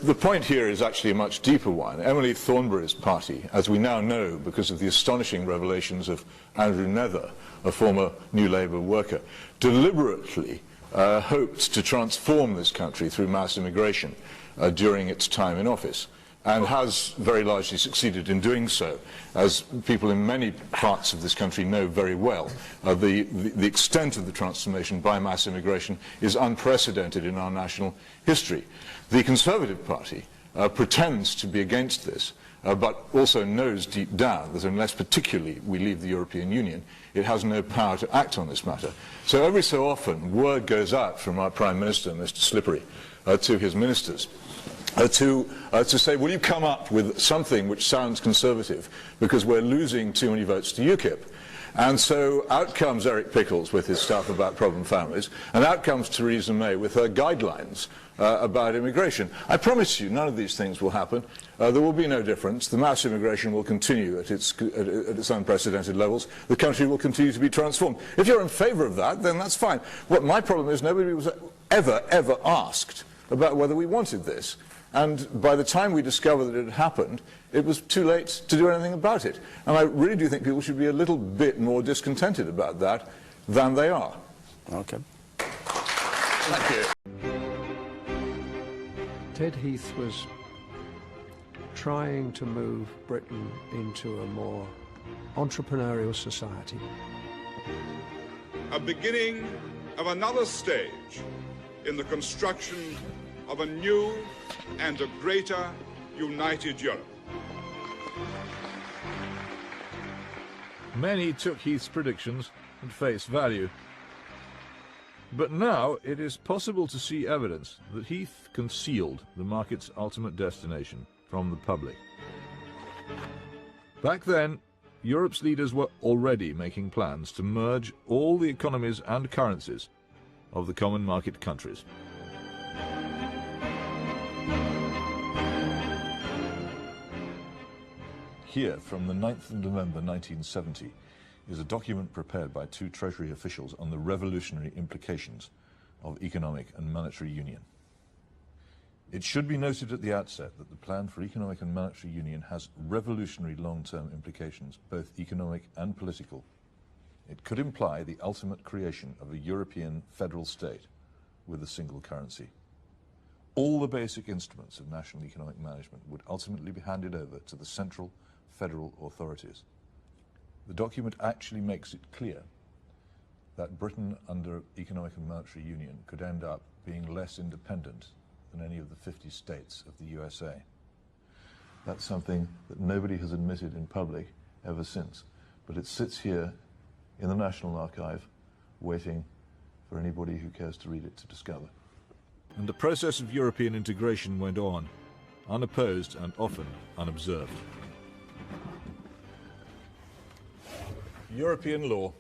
the point here is actually a much deeper one. Emily Thornberry's party, as we now know because of the astonishing revelations of Andrew Nether, a former New Labour worker, deliberately hoped to transform this country through mass immigration during its time in office, and has very largely succeeded in doing so, as people in many parts of this country know very well. The extent of the transformation by mass immigration is unprecedented in our national history. The Conservative Party pretends to be against this, but also knows deep down that unless particularly we leave the European Union, it has no power to act on this matter. So every so often, word goes out from our Prime Minister, Mr. Slippery, to his ministers, to say, will you come up with something which sounds conservative, because we're losing too many votes to UKIP. And so out comes Eric Pickles with his stuff about problem families, and out comes Theresa May with her guidelines about immigration. I promise you, none of these things will happen. There will be no difference. The mass immigration will continue at its unprecedented levels. The country will continue to be transformed. If you're in favour of that, then that's fine. What my problem is, nobody was ever asked about whether we wanted this. And by the time we discovered that it had happened, it was too late to do anything about it. And I really do think people should be a little bit more discontented about that than they are. Okay. Thank you. Ted Heath was trying to move Britain into a more entrepreneurial society. A beginning of another stage in the construction of a new and a greater united Europe. Many took Heath's predictions at face value. But now it is possible to see evidence that Heath concealed the market's ultimate destination from the public. Back then, Europe's leaders were already making plans to merge all the economies and currencies of the common market countries. Here, from the 9th of November 1970, is a document prepared by two Treasury officials on the revolutionary implications of economic and monetary union. It should be noted at the outset that the plan for economic and monetary union has revolutionary long-term implications, both economic and political. It could imply the ultimate creation of a European federal state with a single currency. All the basic instruments of national economic management would ultimately be handed over to the central federal authorities. The document actually makes it clear that Britain under economic and monetary union could end up being less independent than any of the 50 states of the USA. That's something that nobody has admitted in public ever since, but it sits here in the National Archive waiting for anybody who cares to read it to discover. And the process of European integration went on, unopposed and often unobserved. European law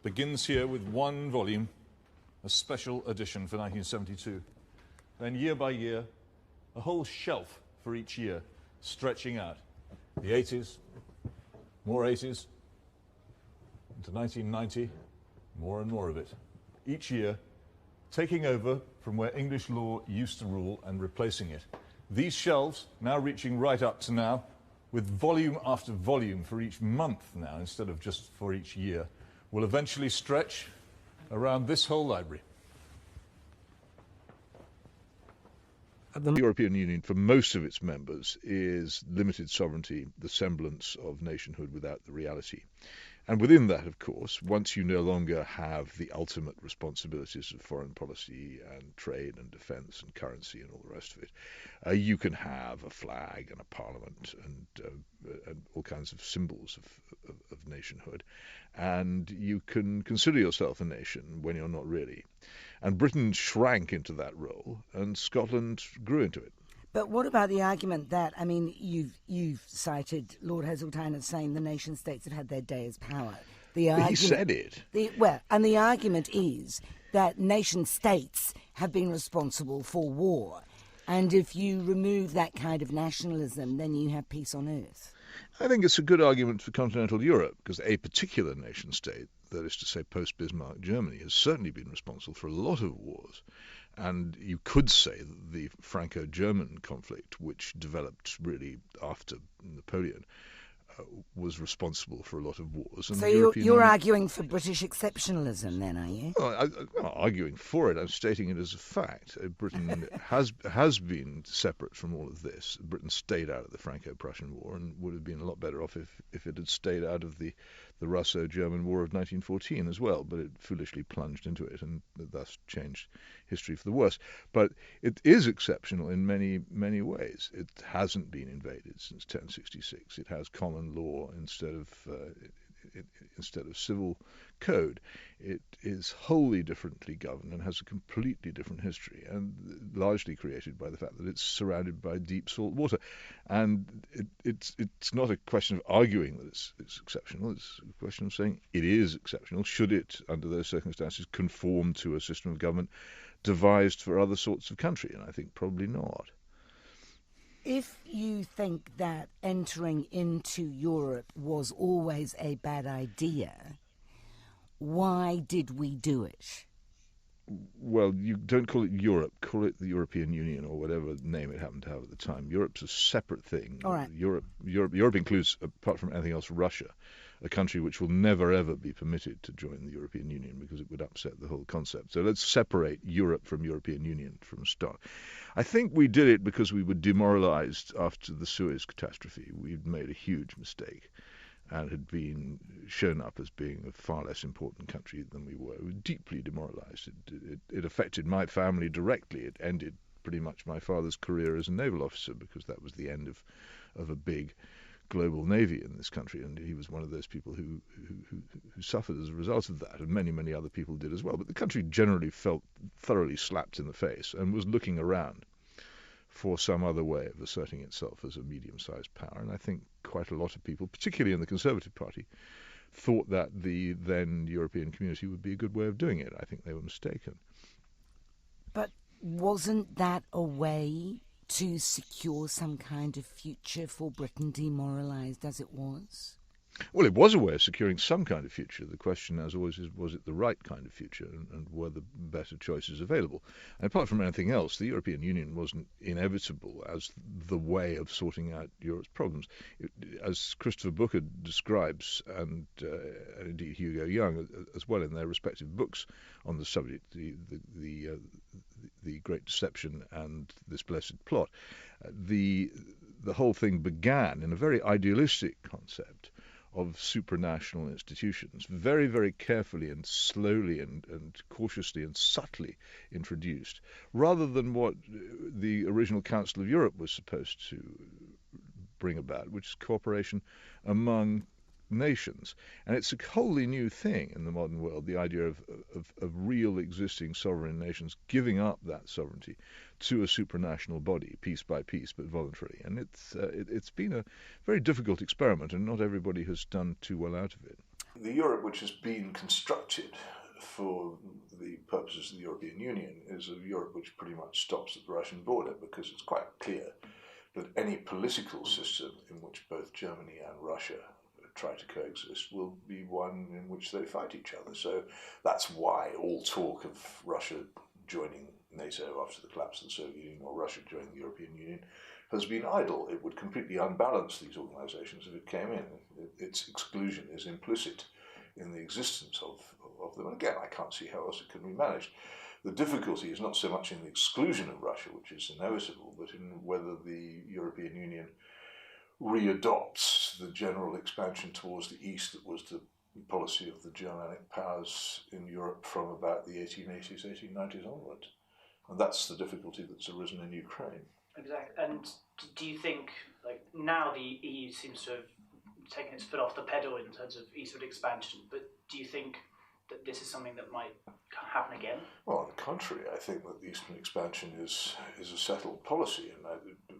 begins here with one volume, a special edition for 1972. Then year by year, a whole shelf for each year, stretching out. The 80s, more 80s, into 1990, more and more of it. Each year, taking over from where English law used to rule and replacing it. These shelves, now reaching right up to now, with volume after volume for each month now, instead of just for each year, will eventually stretch around this whole library. The European Union, for most of its members, is limited sovereignty, the semblance of nationhood without the reality. And within that, of course, once you no longer have the ultimate responsibilities of foreign policy and trade and defence and currency and all the rest of it, you can have a flag and a parliament and all kinds of symbols of nationhood. And you can consider yourself a nation when you're not really. And Britain shrank into that role, and Scotland grew into it. But what about the argument that, I mean, you've cited Lord Hazeltine as saying the nation states have had their day as power. He said it. And the argument is that nation states have been responsible for war. And if you remove that kind of nationalism, then you have peace on earth. I think it's a good argument for continental Europe, because a particular nation state, that is to say post-Bismarck Germany, has certainly been responsible for a lot of wars. And you could say that the Franco-German conflict, which developed really after Napoleon, was responsible for a lot of wars. And So the European you're Union, arguing for British exceptionalism then, are you? well, I'm not arguing for it. I'm stating it as a fact. Britain has been separate from all of this. Britain stayed out of the Franco-Prussian War and would have been a lot better off if it had stayed out of the Russo-German War of 1914 as well, but it foolishly plunged into it and thus changed history for the worse. But it is exceptional in many, many ways. It hasn't been invaded since 1066. It has common law instead of civil code. It is wholly differently governed and has a completely different history, and largely created by the fact that it's surrounded by deep salt water. And it's not a question of arguing that it's exceptional. It's a question of saying it is exceptional. Should it, under those circumstances, conform to a system of government devised for other sorts of country? And I think probably not. If you think that entering into Europe was always a bad idea, why did we do it? Well, you don't call it Europe, call it the European Union or whatever name it happened to have at the time. Europe's a separate thing. All right. Europe includes, apart from anything else, Russia, a country which will never ever be permitted to join the European Union because it would upset the whole concept. So let's separate Europe from European Union from the start. I think we did it because we were demoralised after the Suez catastrophe. We'd made a huge mistake and had been shown up as being a far less important country than we were. We were deeply demoralised. It affected my family directly. It ended pretty much my father's career as a naval officer because that was the end of a big global navy in this country, and he was one of those people who suffered as a result of that, and many, many other people did as well. But the country generally felt thoroughly slapped in the face and was looking around for some other way of asserting itself as a medium-sized power. And I think quite a lot of people, particularly in the Conservative Party, thought that the then European community would be a good way of doing it. I think they were mistaken. But wasn't that a way to secure some kind of future for Britain, demoralised as it was? Well, it was a way of securing some kind of future. The question, as always, is was it the right kind of future, and were the better choices available? And apart from anything else, the European Union wasn't inevitable as the way of sorting out Europe's problems. As Christopher Booker describes, and indeed Hugo Young as well in their respective books on the subject, the Great Deception and This Blessed Plot, the whole thing began in a very idealistic concept of supranational institutions, very, very carefully and slowly and cautiously and subtly introduced, rather than what the original Council of Europe was supposed to bring about, which is cooperation among nations. And it's a wholly new thing in the modern world, the idea of real existing sovereign nations giving up that sovereignty to a supranational body, piece by piece, but voluntarily. And it's been a very difficult experiment, and not everybody has done too well out of it. The Europe which has been constructed for the purposes of the European Union is a Europe which pretty much stops at the Russian border, because it's quite clear that any political system in which both Germany and Russia try to coexist will be one in which they fight each other. So that's why all talk of Russia joining NATO after the collapse of the Soviet Union, or Russia joining the European Union, has been idle. It would completely unbalance these organizations if it came in. Its exclusion is implicit in the existence of them. And again, I can't see how else it can be managed. The difficulty is not so much in the exclusion of Russia, which is inevitable, but in whether the European Union readopts the general expansion towards the east that was the policy of the Germanic powers in Europe from about the 1880s, 1890s onwards. And that's the difficulty that's arisen in Ukraine. Exactly. And do you think, like, now the EU seems to have taken its foot off the pedal in terms of eastward expansion, but do you think that this is something that might happen again? Well, on the contrary, I think that the eastern expansion is a settled policy, and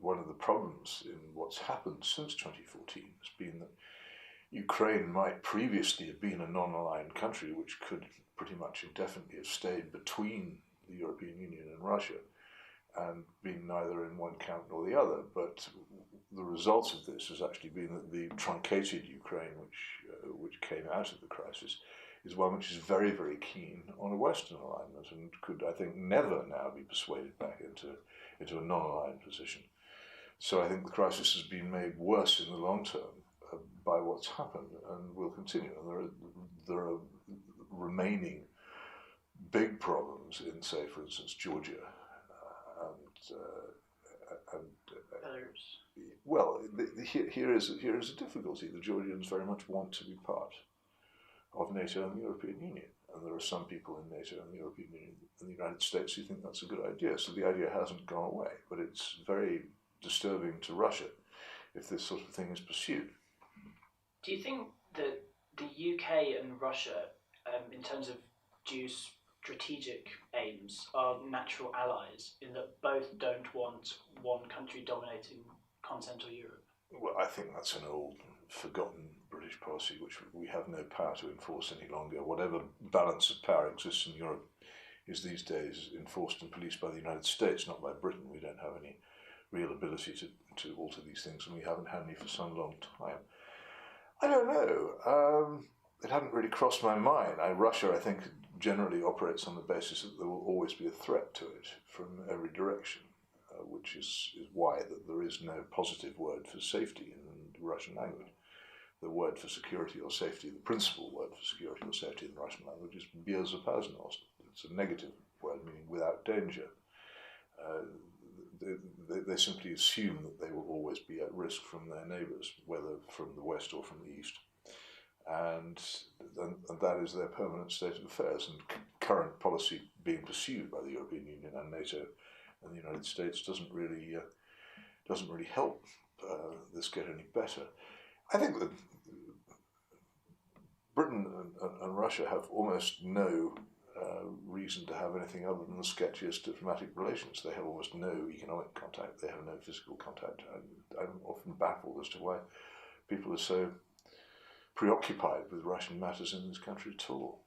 one of the problems in what's happened since 2014 has been that Ukraine might previously have been a non-aligned country which could pretty much indefinitely have stayed between the European Union and Russia and been neither in one camp nor the other. But the result of this has actually been that the truncated Ukraine, which came out of the crisis, is one which is very, very keen on a Western alignment and could, I think, never now be persuaded back into a non-aligned position. So I think the crisis has been made worse in the long term by what's happened and will continue. And there are remaining big problems in, say, for instance, Georgia and well, here is a difficulty. The Georgians very much want to be part of NATO and the European Union, and there are some people in NATO and the European Union and the United States who think that's a good idea. So the idea hasn't gone away, but it's very disturbing to Russia if this sort of thing is pursued. Do you think that the UK and Russia, in terms of geostrategic aims, are natural allies in that both don't want one country dominating continental Europe? Well, I think that's an old, forgotten British policy which we have no power to enforce any longer. Whatever balance of power exists in Europe is these days enforced and policed by the United States, not by Britain. We don't have any real ability to alter these things, and we haven't had any for some long time. I don't know. It hadn't really crossed my mind. Russia, I think, generally operates on the basis that there will always be a threat to it from every direction, which is why that there is no positive word for safety in the Russian language. The word for security or safety, the principal word for security or safety in the Russian language is безопасность. It's a negative word meaning without danger. They simply assume that they will always be at risk from their neighbours, whether from the west or from the east. And that is their permanent state of affairs. And current policy being pursued by the European Union and NATO and the United States doesn't really help this get any better. I think that Britain and Russia have almost no reason to have anything other than the sketchiest diplomatic relations. They have almost no economic contact. They have no physical contact. I'm often baffled as to why people are so preoccupied with Russian matters in this country at all.